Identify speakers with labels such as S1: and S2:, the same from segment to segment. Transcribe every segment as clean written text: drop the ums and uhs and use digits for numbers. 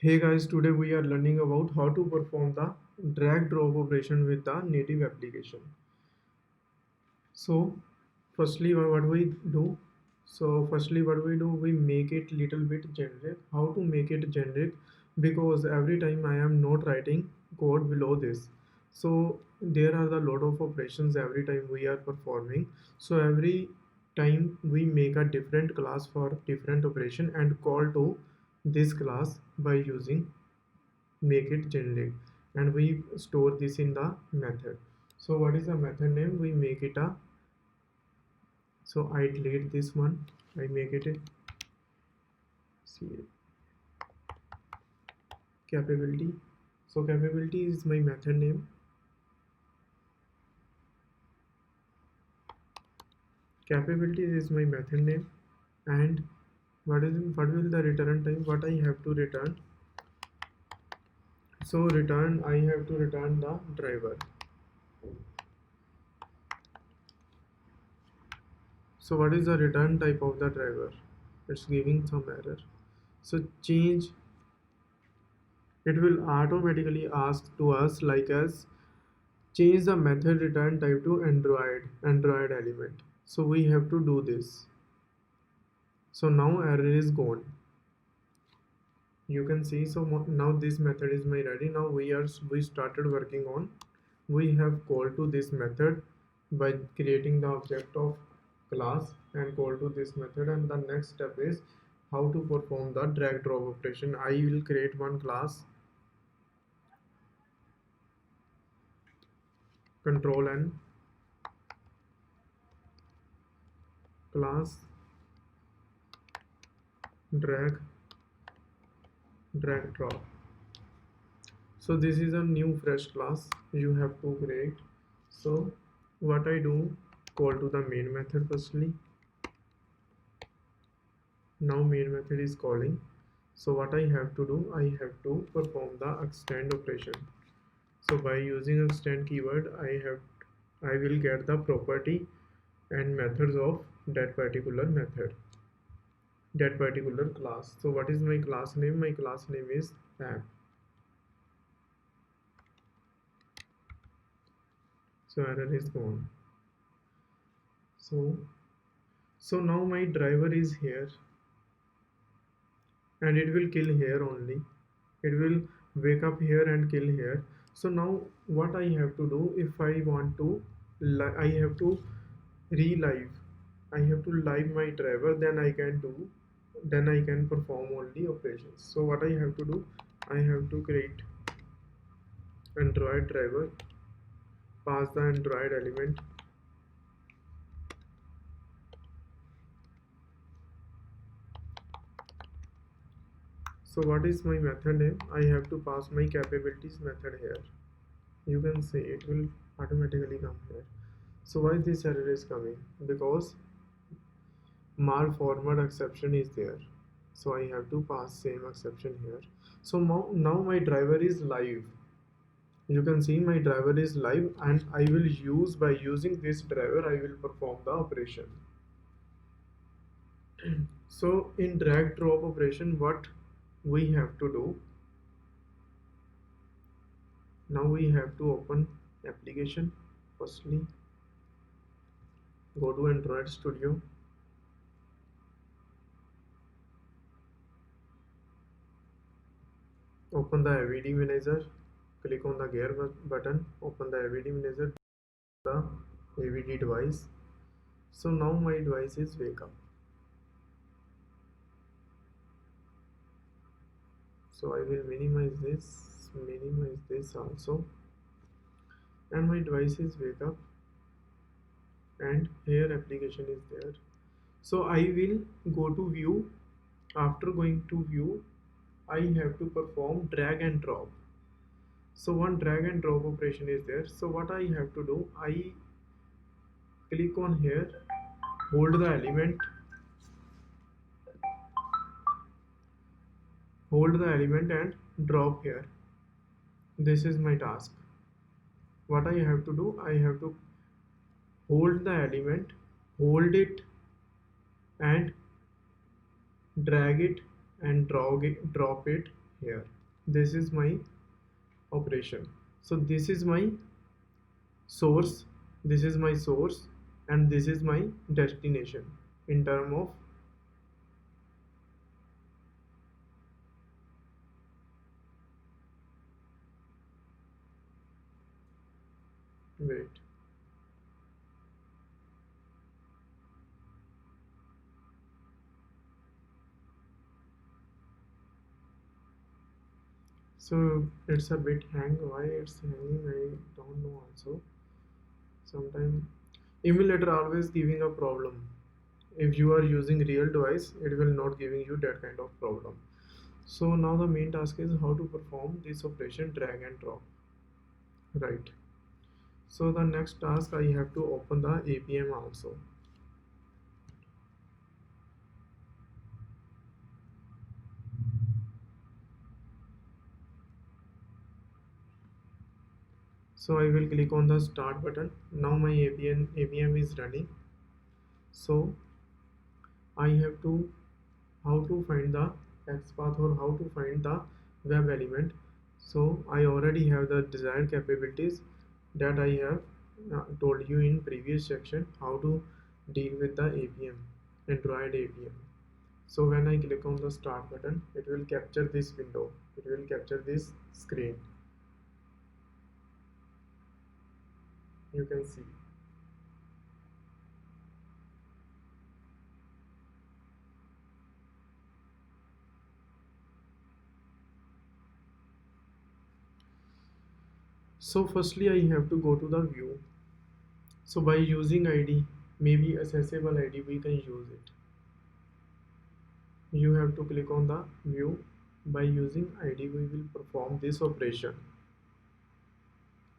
S1: Hey guys, today we are learning about how to perform the drag drop operation with the native application. So, firstly, what we do? We make it little bit generic. How to make it generic? Because every time I am not writing code below this. So there are the lot of operations every time we are performing. So every time we make a different class for different operation and call to this class by using make it generic, and we store this in the method. So what is the method name? We make it a, so I delete this one, I make it a see capability. So capability is my method name. Capability is my method name. And what will the return type, what I have to return? So return, I have to return the driver. So what is the return type of the driver? It's giving some error. So change, it will automatically ask to us like as change the method return type to android element. So we have to do this. So now error is gone, you can see. So now this method is my ready. Now we started working on, we have called to this method by creating the object of class and call to this method, and the next step is how to perform the drag drop operation. I will create one class, control n, class drag drop. So this is a new fresh class you have to create. So what I do, call to the main method firstly. Now main method is calling. So what I have to do, I have to perform the extend operation. So by using extend keyword, I will get the property and methods of that particular method, that particular class. So what is my class name? My class name is app. So error is gone. So now my driver is here, and it will kill here only. It will wake up here and kill here. So now what I have to do, if I want to I have to relive, I have to live my driver, then I can do, then I can perform all the operations. So what I have to do, I have to create android driver, pass the android element. So what is my method name? I have to pass my capabilities method here. You can see it will automatically come here. So why this error is coming? Because malformed exception is there. So I have to pass same exception here. So now my driver is live. You can see my driver is live, and I will use, by using this driver I will perform the operation. So in drag drop operation, what we have to do, now we have to open application. Firstly, go to Android Studio, open the AVD manager, click on the gear button, open the AVD manager, the AVD device. So now my device is wake up. So I will minimize this also, and my device is wake up, and here application is there. So I will go to view. After going to view, I have to perform drag and drop. So one drag and drop operation is there. So what I have to do, I click on here, hold the element, and drop here. This is my task. What I have to do, I have to hold the element, hold it, and drag it and drop it here. This is my operation. So this is my source, this is my source, and this is my destination in term of, wait. So it's a bit hang. Why it's hanging, I don't know also. Sometimes emulator always giving a problem. If you are using real device, it will not giving you that kind of problem. So now the main task is how to perform this operation drag and drop, right? So the next task, I have to open the APM also. So I will click on the start button. Now my APM is running. So I have to how to find the XPath or how to find the web element. So I already have the desired capabilities that I have told you in previous section how to deal with the APM, Android APM. So when I click on the start button, it will capture this window. It will capture this screen. You can see. So firstly, I have to go to the view. So by using ID, maybe accessible ID, we can use it. You have to click on the view. By using ID, we will perform this operation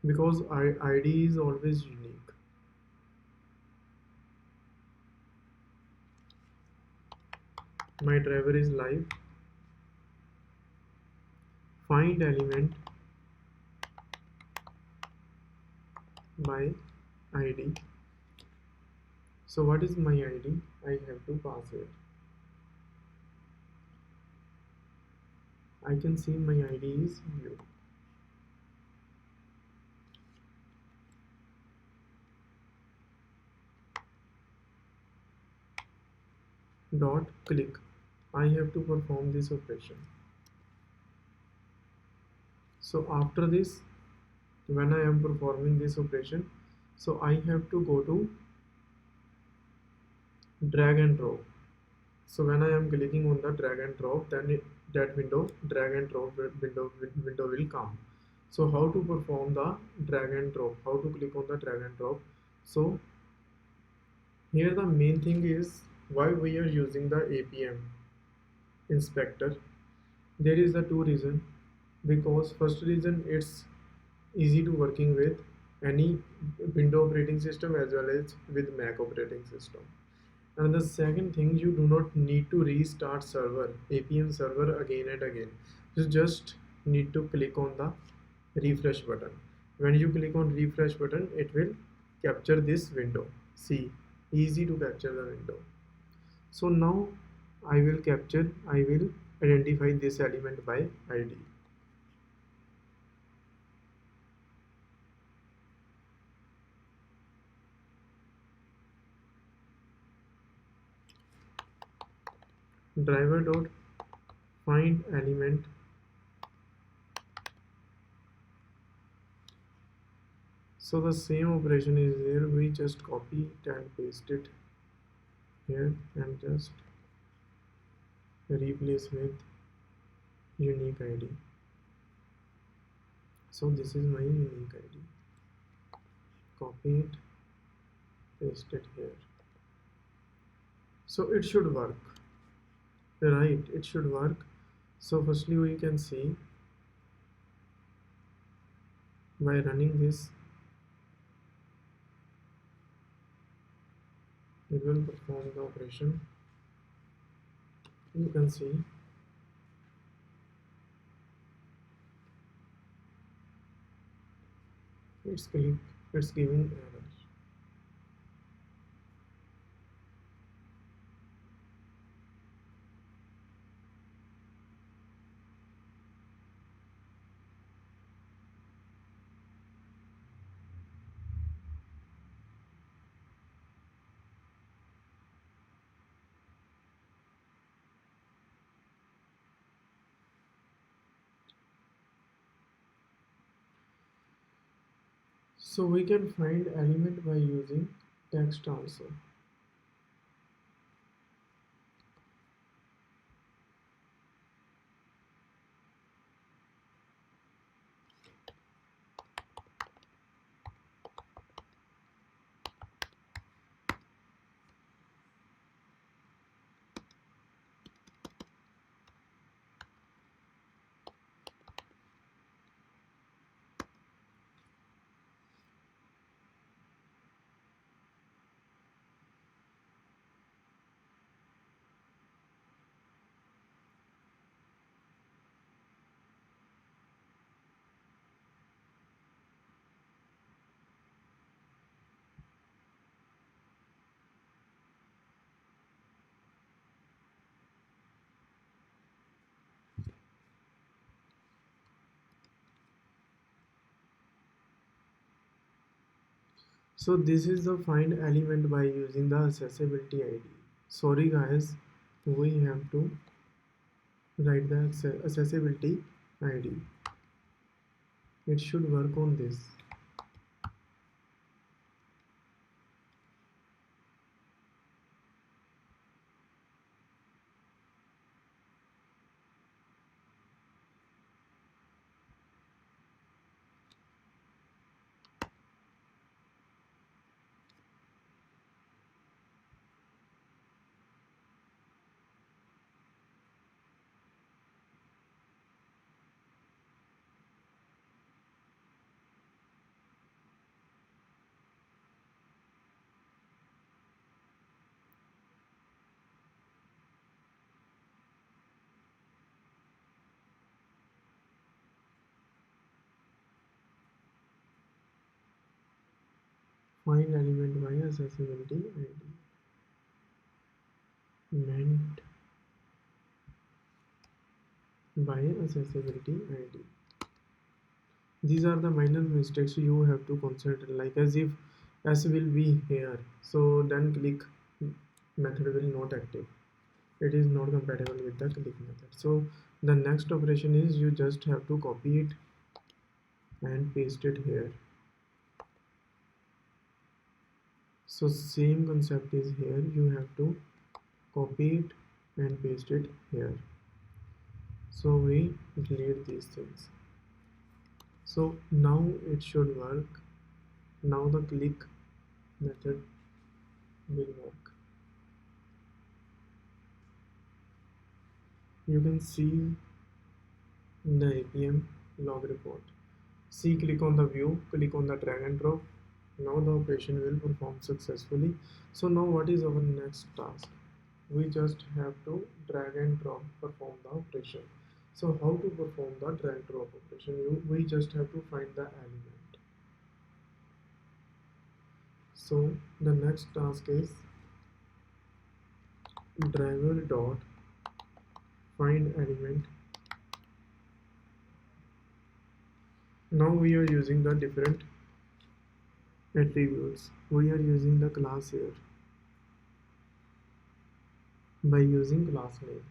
S1: because ID is always unique. My driver is live. Find element by ID. So what is my ID? I have to pass it. I can see my ID is view. Dot click. I have to perform this operation. So after this, when I am performing this operation, so I have to go to drag and drop. So when I am clicking on the drag and drop, then that window, drag and drop window will come. So how to perform the drag and drop? How to click on the drag and drop? So here the main thing is why we are using the APM inspector. There is the two reason. Because first reason, it's easy to working with any Windows operating system as well as with Mac operating system. And the second thing, you do not need to restart server, APM server again and again. You just need to click on the refresh button. When you click on refresh button, it will capture this window. See, easy to capture the window. So now I will identify this element by ID. Driver dot find element. So the same operation is here. We just copy it and paste it here and just replace with unique ID. So this is my unique ID. Copy it, paste it here. So it should work, right? It should work. So firstly, we can see by running this, it will perform the operation. You can see it's giving error. So we can find element by using text also. So this is the find element by using the accessibility ID. Sorry guys, we have to write the accessibility ID. It should work on this. Find element by accessibility ID. Meant by accessibility ID. These are the minor mistakes you have to consider, like as if s will be here, so then click method will not active. It is not compatible with the click method. So the next operation is you just have to copy it and paste it here. So same concept is here, you have to copy it and paste it here. So we delete these things. So now it should work. Now the click method will work. You can see the APM log report. See, click on the view, click on the drag and drop. Now the operation will perform successfully. So now what is our next task? We just have to drag and drop, perform the operation. So how to perform the drag drop operation? We just have to find the element. So the next task is driver dot find element. Now we are using the different attributes. We are using the class here by using class name.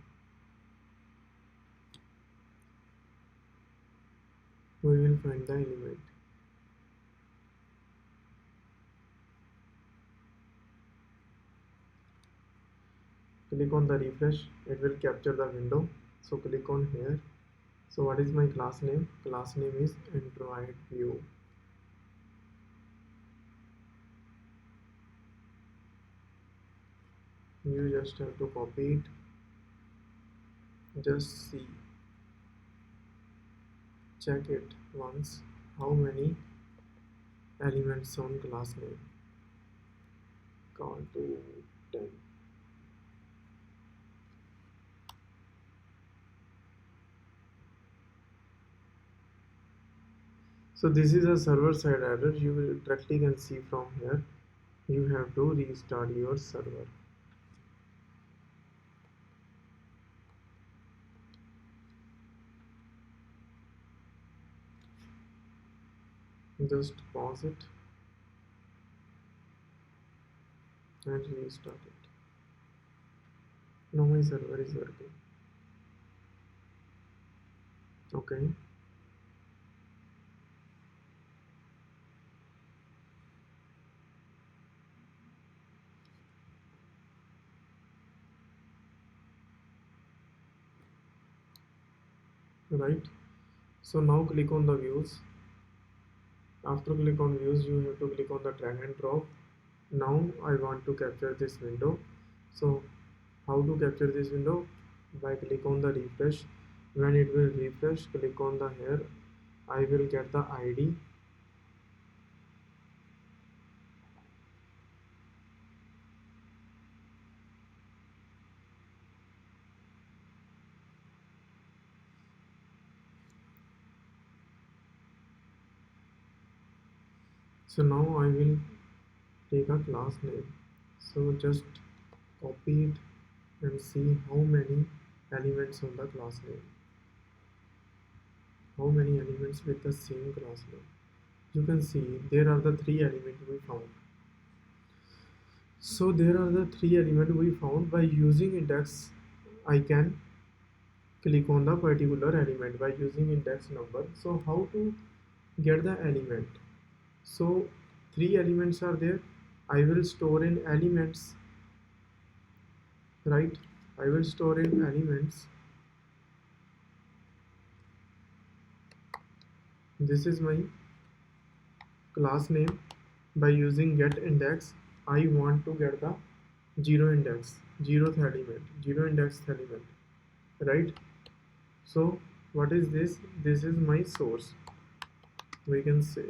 S1: We will find the element. Click on the refresh, it will capture the window. So click on here. So what is my class name? Class name is Android View. You just have to copy it. Just see, check it once. How many elements on class name? Count to 10. So this is a server side error. You will directly can see from here. You have to restart your server. Just pause it and restart it. Now my server is working. Okay. right? So now click on the views. After click on views, you have to click on the drag and drop. Now I want to capture this window. So how to capture this window? By click on the refresh. When it will refresh, click on the here. I will get the ID. So now I will take a class name. So just copy it and see how many elements on the class name. How many elements with the same class name? You can see there are the three elements we found. So there are the three elements we found. By using index, I can click on the particular element by using index number. So how to get the element? So three elements are there. I will store in elements, right? I will store in elements. This is my class name. By using get index, I want to get the zero index, zeroth element, zero index element, right? So what is this? This is my source, we can say,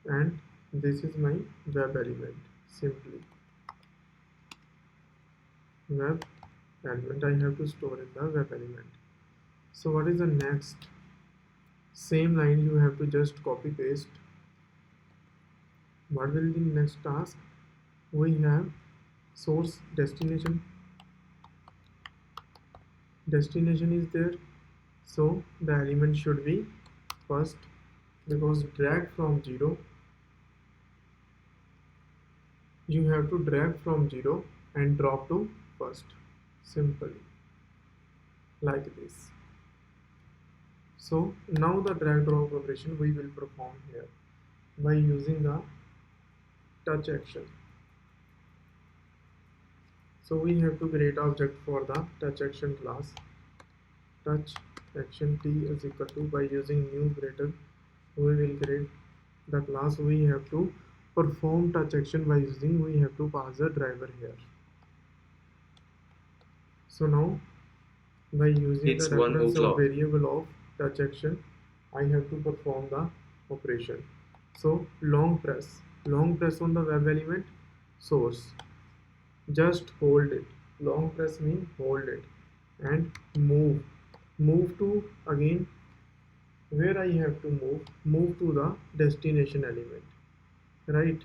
S1: and this is my web element. Simply web element I have to store in the web element. So what is the next? Same line you have to just copy paste. What will be the next task? We have source, destination is there, so the element should be first, because drag from 0, you have to drag from 0 and drop to first, simply like this. So now the drag drop operation we will perform here by using the touch action. So we have to create object for the touch action class. Touch action t is equal to, by using new operator, we will create the class. We have to perform touch action by using, we have to pass the driver here. So now by using
S2: It's
S1: the
S2: 1
S1: reference of
S2: o'clock.
S1: variable of touch action, I have to perform the operation. So long press on the web element source, just hold it. Long press means hold it and move to, again, where I have to move to the destination element, right?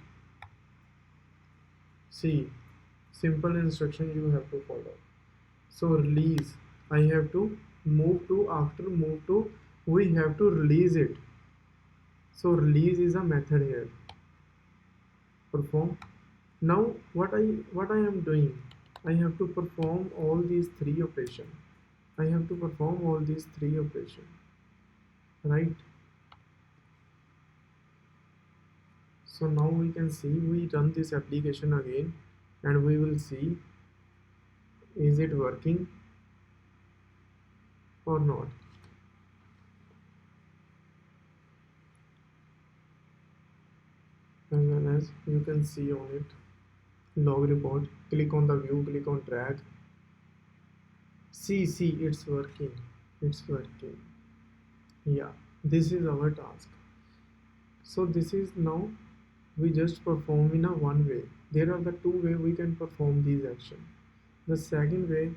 S1: See, simple instruction you have to follow. So release, I have to move to, after move to, we have to release it. So release is a method here. Perform. Now what I am doing, I have to perform all these three operations. I have to perform all these three operations, right? So now we can see, we run this application again and we will see is it working or not. As well as you can see on it, log report, click on the view, click on drag. See, it's working. Yeah, this is our task. So this is now, we just perform in a one way. There are the two way we can perform these actions. The second way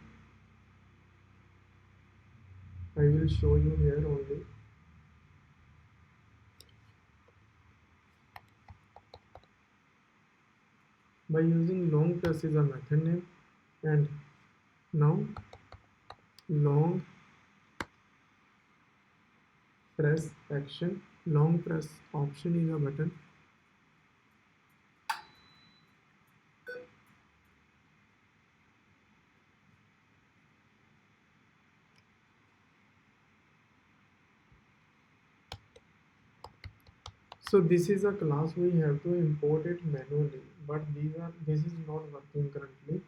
S1: I will show you here only. By using long press is a method name, and now long press action, long press option is a button. So this is a class, we have to import it manually, but this is not working currently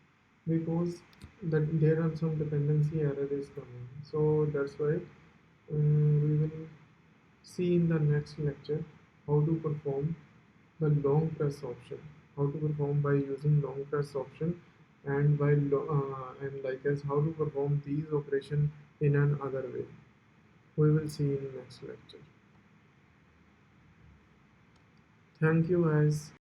S1: because that there are some dependency error is coming. So that's why we will see in the next lecture how to perform the long press option, how to perform by using long press option, and and like as how to perform these operation in another way. We will see in next lecture. Thank you guys.